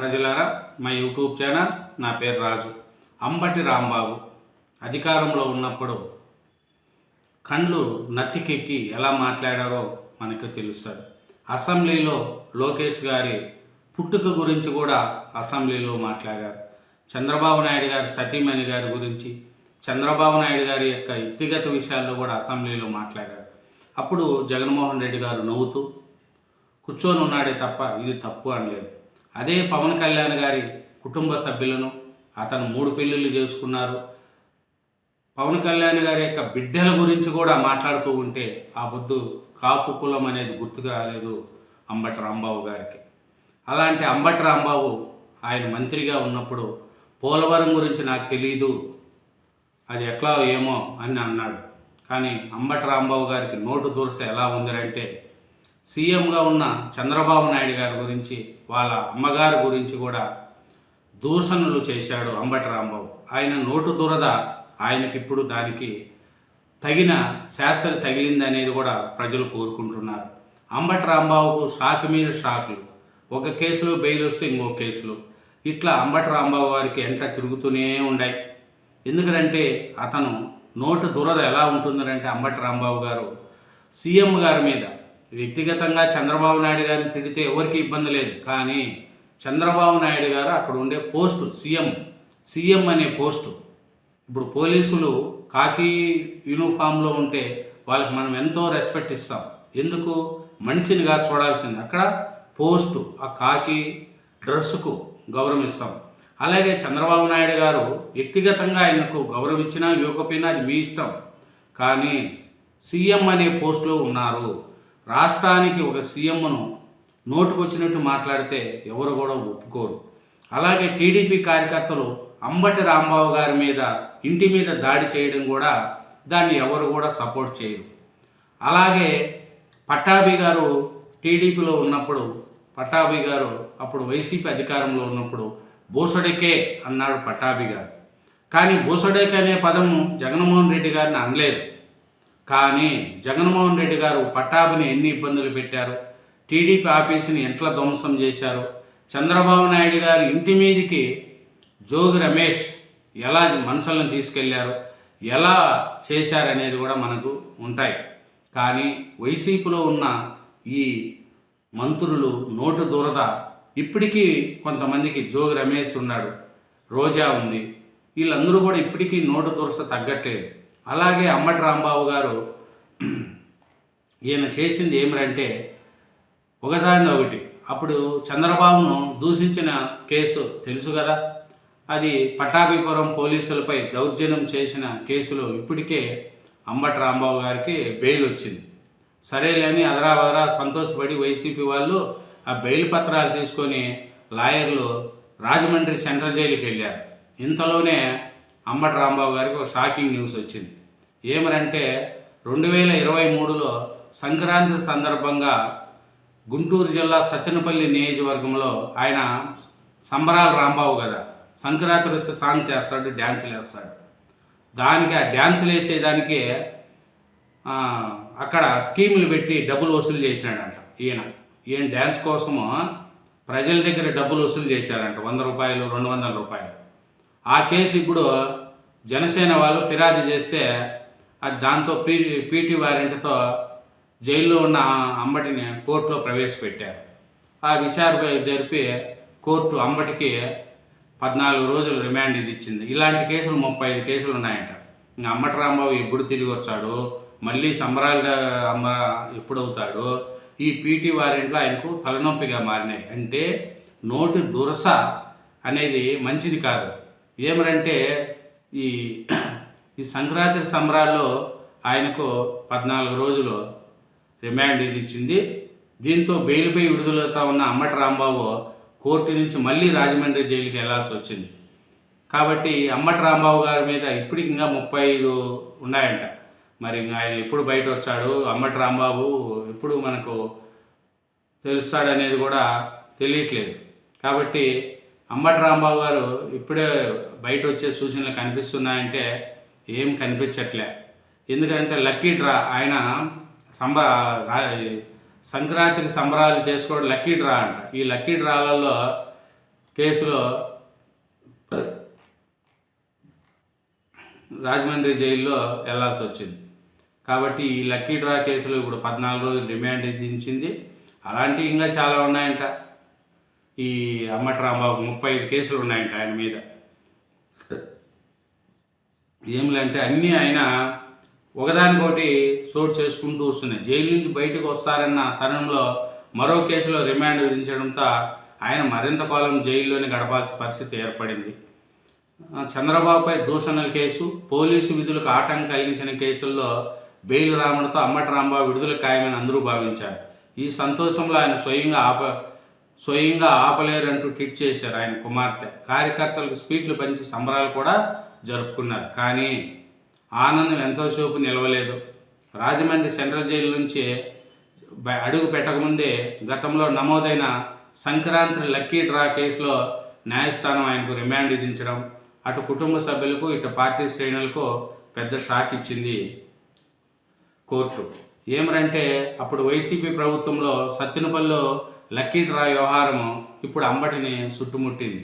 ప్రజలారా, మా YouTube channel, నా పేరు రాజు. అంబటి రాంబాబు అధికారంలో ఉన్నప్పుడు కండ్లు నత్తికెక్కి ఎలా మాట్లాడారో మనకు తెలుస్తుంది. అసెంబ్లీలో లోకేష్ గారి పుట్టుక గురించి కూడా అసెంబ్లీలో మాట్లాడారు. చంద్రబాబు నాయుడు గారి సతీమణి గారి గురించి, చంద్రబాబు నాయుడు గారి యొక్క వ్యక్తిగత విషయాల్లో కూడా అసెంబ్లీలో మాట్లాడారు. అప్పుడు జగన్మోహన్ రెడ్డి గారు నవ్వుతూ కూర్చొని ఉన్నాడే తప్ప ఇది తప్పు అనలేదు. అదే పవన్ కళ్యాణ్ గారి కుటుంబ సభ్యులను, అతను 3 పెళ్ళిళ్ళు చేసుకున్నారు, పవన్ కళ్యాణ్ గారి యొక్క బిడ్డల గురించి కూడా మాట్లాడుతూ ఉంటే ఆ బొద్దు కాపు కులం అనేది గుర్తుకు రాలేదు అంబటి రాంబాబు గారికి. అలాంటి అంబటి రాంబాబు ఆయన మంత్రిగా ఉన్నప్పుడు పోలవరం గురించి నాకు తెలియదు, అది ఎట్లా ఏమో అని అన్నాడు. కానీ అంబటి రాంబాబు గారికి నోటు దురస ఎలా ఉందంటే, సీఎంగా ఉన్న చంద్రబాబు నాయుడు గారి గురించి, వాళ్ళ అమ్మగారి గురించి కూడా దూషణలు చేశాడు అంబటి రాంబాబు. ఆయన నోటు దురద ఆయనకి ఇప్పుడు దానికి తగిన శాస్త్ర తగిలింది అనేది కూడా ప్రజలు కోరుకుంటున్నారు. అంబటి రాంబాబుకు షాక్ మీద షాకులు, ఒక కేసులో బెయిల్ వస్తే ఇంకో కేసులు, ఇట్లా అంబటి రాంబాబు గారికి ఎంట తిరుగుతూనే ఉన్నాయి. ఎందుకంటే అతను నోటు దురద ఎలా ఉంటుందంటే, అంబటి రాంబాబు గారు సీఎం గారి మీద వ్యక్తిగతంగా చంద్రబాబు నాయుడు గారిని తిడితే ఎవరికి ఇబ్బంది లేదు, కానీ చంద్రబాబు నాయుడు గారు అక్కడ ఉండే పోస్టు సీఎం అనే పోస్టు, ఇప్పుడు పోలీసులు కాకి యూనిఫామ్లో ఉంటే వాళ్ళకి మనం ఎంతో రెస్పెక్ట్ ఇస్తాం. ఎందుకు? మనిషినిగా చూడాల్సింది. అక్కడ పోస్టు, ఆ కాకి డ్రెస్సుకు గౌరవం ఇస్తాం. అలాగే చంద్రబాబు నాయుడు గారు వ్యక్తిగతంగా ఆయనకు గౌరవం ఇచ్చినా ఇవ్వకపోయినా అది మీ ఇష్టం, కానీ సీఎం అనే పోస్టులో ఉన్నారు. రాష్ట్రానికి ఒక సీఎంను నోటుకొచ్చినట్టు మాట్లాడితే ఎవరు కూడా ఒప్పుకోరు. అలాగే టీడీపీ కార్యకర్తలు అంబటి రాంబాబు గారి మీద ఇంటి మీద దాడి చేయడం కూడా దాన్ని ఎవరు కూడా సపోర్ట్ చేయరు. అలాగే పట్టాభి గారు టీడీపీలో ఉన్నప్పుడు, పట్టాభి గారు అప్పుడు వైసీపీ అధికారంలో ఉన్నప్పుడు బోసడకే అన్నాడు పట్టాభి గారు. కానీ బోసడేకే అనే పదము జగన్మోహన్ రెడ్డి గారిని అనలేదు. కానీ జగన్మోహన్ రెడ్డి గారు పట్టాభిని ఎన్ని ఇబ్బందులు పెట్టారు, టీడీపీ ఆఫీసుని ఎట్లా ధ్వంసం చేశారు, చంద్రబాబు నాయుడు గారి ఇంటి మీదికి జోగి రమేష్ ఎలా మనుషులను తీసుకెళ్లారు, ఎలా చేశారనేది కూడా మనకు ఉంటాయి. కానీ వైసీపీలో ఉన్న ఈ మంత్రులు నోటు దురద ఇప్పటికీ కొంతమందికి, జోగి రమేష్ ఉన్నాడు, రోజా ఉంది, వీళ్ళందరూ కూడా ఇప్పటికీ నోటు దురస తగ్గట్లేదు. అలాగే అంబటి రాంబాబు గారు ఈయన చేసింది ఏమిటంటే ఒకదాన్ని ఒకటి, అప్పుడు చంద్రబాబును దూషించిన కేసు తెలుసు కదా, అది పట్టాభిపురం పోలీసులపై దౌర్జన్యం చేసిన కేసులో ఇప్పటికే అంబటి రాంబాబు గారికి బెయిల్ వచ్చింది. సరేలేని అదరా సంతోషపడి వైసీపీ వాళ్ళు ఆ బెయిల్ పత్రాలు తీసుకొని లాయర్లు రాజమండ్రి సెంట్రల్ జైలుకి వెళ్ళారు. ఇంతలోనే అంబటి రాంబాబు గారికి ఒక షాకింగ్ న్యూస్ వచ్చింది. ఏమనంటే 2023లో సంక్రాంతి సందర్భంగా గుంటూరు జిల్లా సత్తెనపల్లి నియోజకవర్గంలో ఆయన సంబరాల రాంబాబు కదా, సంక్రాంతి వస్తే సాంగ్ చేస్తాడు, డ్యాన్సులు వేస్తాడు. దానికి ఆ డ్యాన్సులు వేసేదానికి అక్కడ స్కీములు పెట్టి డబ్బులు వసూలు చేసినాడంట. ఈయన డ్యాన్స్ కోసము ప్రజల దగ్గర డబ్బులు వసూలు చేశారంట, 100 రూపాయలు, 200 రూపాయలు. ఆ కేసు ఇప్పుడు జనసేన వాళ్ళు ఫిర్యాదు చేస్తే అది దాంతో పీటీ వారెంట్తో జైల్లో ఉన్న అంబటిని కోర్టులో ప్రవేశపెట్టారు. ఆ విచారణ జరిపి కోర్టు అంబటికి 14 రోజులు రిమాండ్ ఇది ఇచ్చింది. ఇలాంటి కేసులు 35 కేసులు ఉన్నాయంట. ఇంకా అంబటి రాంబాబు ఎప్పుడు తిరిగి వచ్చాడు, మళ్ళీ సంబరాలు ఎప్పుడవుతాడు, ఈ పీటీ వారెంట్లో ఆయనకు తలనొప్పిగా మారినాయి. అంటే నోటి దురస అనేది మంచిది కాదు. ఏమనంటే ఈ సంక్రాంతి సంబరాల్లో ఆయనకు 14 రోజులు రిమాండ్ ఇది ఇచ్చింది. దీంతో బెయిల్పై విడుదలవుతా ఉన్న అంబటి రాంబాబు కోర్టు నుంచి మళ్ళీ రాజమండ్రి జైలుకి వెళ్లాల్సి వచ్చింది. కాబట్టి అంబటి రాంబాబు గారి మీద ఇప్పటికి ఇంకా 35 ఉన్నాయంట. మరి ఆయన ఎప్పుడు బయట వచ్చాడు, అంబటి రాంబాబు ఎప్పుడు మనకు తెలుస్తాడనేది కూడా తెలియట్లేదు. కాబట్టి అంబటి రాంబాబు గారు ఇప్పుడే బయట వచ్చే సూచనలు కనిపిస్తున్నాయంటే ఏం కనిపించట్లే. ఎందుకంటే లక్కీ డ్రా, ఆయన సంక్రాంతికి సంబరాలు చేసుకోవడం లక్కీ డ్రా అంట. ఈ లక్కీ డ్రాలలో కేసులో రాజమండ్రి జైల్లో వెళ్లాల్సి వచ్చింది. కాబట్టి ఈ లక్కీ డ్రా కేసులో ఇప్పుడు 14 రోజులు రిమాండ్ విధించింది. అలాంటివి ఇంకా చాలా ఉన్నాయంట. ఈ అంబటి రాంబాబు 35 కేసులు ఉన్నాయంట ఆయన మీద. ఏమిలంటే అన్నీ ఆయన ఒకదానికొకటి చోటు చేసుకుంటూ వస్తున్నాయి. జైలు నుంచి బయటకు వస్తారన్న తరుణంలో మరో కేసులో రిమాండ్ విధించడంతో ఆయన మరింత కాలం జైల్లోనే గడపాల్సిన పరిస్థితి ఏర్పడింది. చంద్రబాబుపై దూషణల కేసు, పోలీసు విధులకు ఆటంకం కలిగించిన కేసుల్లో బెయిల్ రావడంతో అంబటి రాంబాబు విడుదల ఖాయమని అందరూ భావించారు. ఈ సంతోషంలో ఆయన స్వయంగా ఆపలేరంటూ ట్వీట్ చేశారు ఆయన కుమార్తె. కార్యకర్తలకు స్వీట్లు పంచి సంబరాలు కూడా జరుపుకున్నారు. కానీ ఆనందం ఎంతోసేపు నిలవలేదు. రాజమండ్రి సెంట్రల్ జైలు నుంచి అడుగు పెట్టకముందే గతంలో నమోదైన సంక్రాంతి లక్కీ డ్రా కేసులో న్యాయస్థానం ఆయనకు రిమాండ్ విధించడం అటు కుటుంబ సభ్యులకు ఇటు పార్టీ శ్రేణులకు పెద్ద షాక్ ఇచ్చింది కోర్టు. ఏమరంటే అప్పుడు వైసీపీ ప్రభుత్వంలో సత్తెనపల్లిలో లక్కీ డ్రా వ్యవహారం ఇప్పుడు అంబటిని చుట్టుముట్టింది.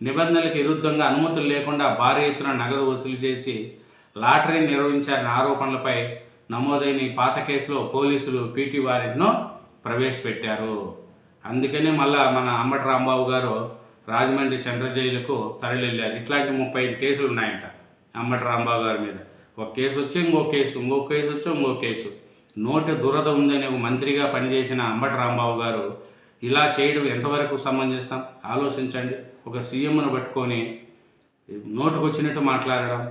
నిబంధనలకు విరుద్ధంగా అనుమతులు లేకుండా భారీ ఎత్తున నగదు వసూలు చేసి లాటరీ నిర్వహించారన్న ఆరోపణలపై నమోదైన ఈ పాత కేసులో పోలీసులు పీటీ వారెంట్ను ప్రవేశపెట్టారు. అందుకనే మళ్ళా మన అంబటి రాంబాబు గారు రాజమండ్రి సెంట్రల్ జైలుకు తరలివెళ్ళారు. ఇట్లాంటి 35 కేసులు ఉన్నాయంట అంబటి రాంబాబు గారి మీద. ఒక కేసు వచ్చి ఇంకో కేసు వచ్చి ఇంకో కేసు. నోటి దురద ఉందని ఒక మంత్రిగా పనిచేసిన అంబటి రాంబాబు గారు ఇలా చేయడం ఎంతవరకు సమంజసం ఆలోచించండి. ఒక సీఎంను పట్టుకొని నోటుకు వచ్చినట్టు మాట్లాడడం,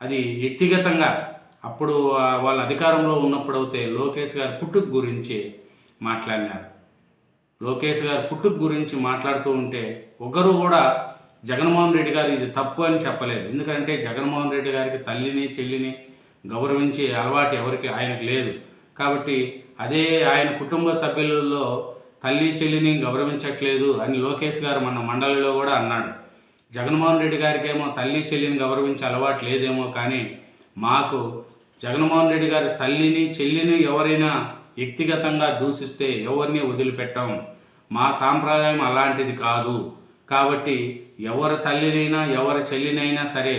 అది వ్యక్తిగతంగా అప్పుడు వాళ్ళ అధికారంలో ఉన్నప్పుడు అయితే లోకేష్ గారి పుట్టుక గురించి మాట్లాడినారు. లోకేష్ గారి పుట్టుక గురించి మాట్లాడుతూ ఉంటే ఒకరు కూడా జగన్మోహన్ రెడ్డి గారు ఇది తప్పు అని చెప్పలేదు. ఎందుకంటే జగన్మోహన్ రెడ్డి గారికి తల్లిని చెల్లిని గౌరవించే అలవాటు ఎవరికి ఆయనకు లేదు. కాబట్టి అదే ఆయన కుటుంబ సభ్యులలో తల్లి చెల్లిని గౌరవించట్లేదు అని లోకేష్ గారు మన మండలిలో కూడా అన్నాడు. జగన్మోహన్ రెడ్డి గారికి ఏమో తల్లి చెల్లిని గౌరవించే అలవాటు లేదేమో, కానీ మాకు జగన్మోహన్ రెడ్డి గారి తల్లిని చెల్లిని ఎవరైనా వ్యక్తిగతంగా దూషిస్తే ఎవరిని వదిలిపెట్టాం. మా సాంప్రదాయం అలాంటిది కాదు. కాబట్టి ఎవరి తల్లినైనా ఎవరి చెల్లినైనా సరే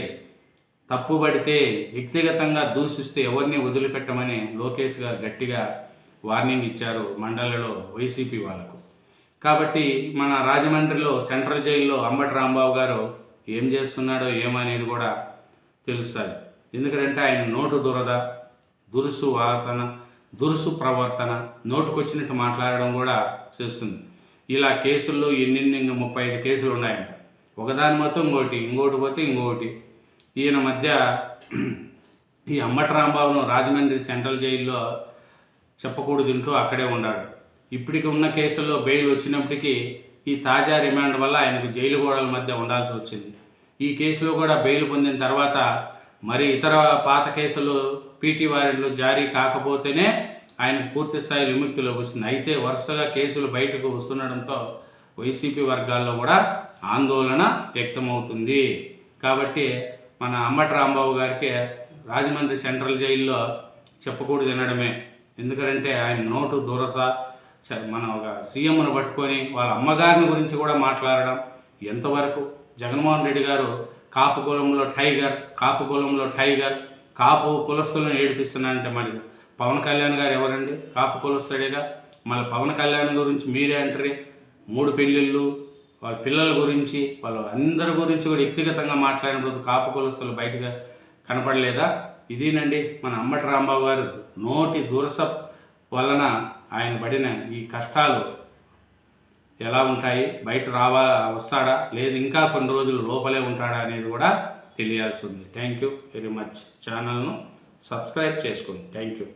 తప్పుపడితే వ్యక్తిగతంగా దూషిస్తే ఎవరిని వదిలిపెట్టమని లోకేష్ గారు గట్టిగా వార్నింగ్ ఇచ్చారు మండలిలో వైసీపీ వాళ్ళకు. కాబట్టి మన రాజమండ్రిలో సెంట్రల్ జైల్లో అంబటి రాంబాబు గారు ఏం చేస్తున్నాడో ఏమనేది కూడా తెలుస్తుంది. ఎందుకంటే ఆయన నోటు దురద, దురుసు వాసన, దురుసు ప్రవర్తన, నోటుకొచ్చినట్టు మాట్లాడడం కూడా చేస్తుంది. ఇలా కేసుల్లో ఎన్ని 35 కేసులు ఉన్నాయంట. ఒకదాని మొత్తం ఇంకోటి పోతే ఇంకోటి. ఈయన మధ్య ఈ అంబటి రాంబాబును రాజమండ్రి సెంట్రల్ జైల్లో చెప్పకూడదు అక్కడే ఉన్నాడు. ఇప్పటికి ఉన్న కేసుల్లో బెయిల్ వచ్చినప్పటికీ ఈ తాజా రిమాండ్ వల్ల ఆయనకు జైలు గోడల మధ్య ఉండాల్సి వచ్చింది. ఈ కేసులో కూడా బెయిల్ పొందిన తర్వాత మరి ఇతర పాత కేసులు పీటీ వారెంట్లు జారీ కాకపోతేనే ఆయనకు పూర్తి స్థాయి విముక్తిలోకి వస్తుంది. అయితే వరుసగా కేసులు బయటకు వస్తుండడంతో వైసీపీ వర్గాల్లో కూడా ఆందోళన వ్యక్తమవుతుంది. కాబట్టి మన అంబటి రాంబాబు గారికి రాజమండ్రి సెంట్రల్ జైల్లో చెప్పకూడదు తినడమే. ఎందుకంటే ఆయన నోటు దురస, మన ఒక సీఎంను పట్టుకొని వాళ్ళ అమ్మగారిని గురించి కూడా మాట్లాడడం ఎంతవరకు. జగన్మోహన్ రెడ్డి గారు కాపు కులంలో టైగర్, కాపు కులస్తులను ఏడిపిస్తున్నారంటే మరి పవన్ కళ్యాణ్ గారు ఎవరండి? కాపు కులస్తుడేగా. మళ్ళీ పవన్ కళ్యాణ్ గురించి మీరే అంటారు. 3 పెళ్ళిళ్ళు, వాళ్ళ పిల్లల గురించి, వాళ్ళ అందరి గురించి కూడా వ్యక్తిగతంగా మాట్లాడినప్పుడు కాపు కులస్తులు బయటగా కనపడలేదా? ఇదేనండి మన అంబటి రాంబాబు గారు నోటి దురస వలన ఆయన పడిన ఈ కష్టాలు ఎలా ఉంటాయి, బయట వస్తాడా లేదు ఇంకా కొన్ని రోజులు లోపలే ఉంటాడా అనేది కూడా తెలియాల్సి ఉంది. Thank you very much. ఛానల్ను సబ్స్క్రైబ్ చేసుకోండి. Thank you.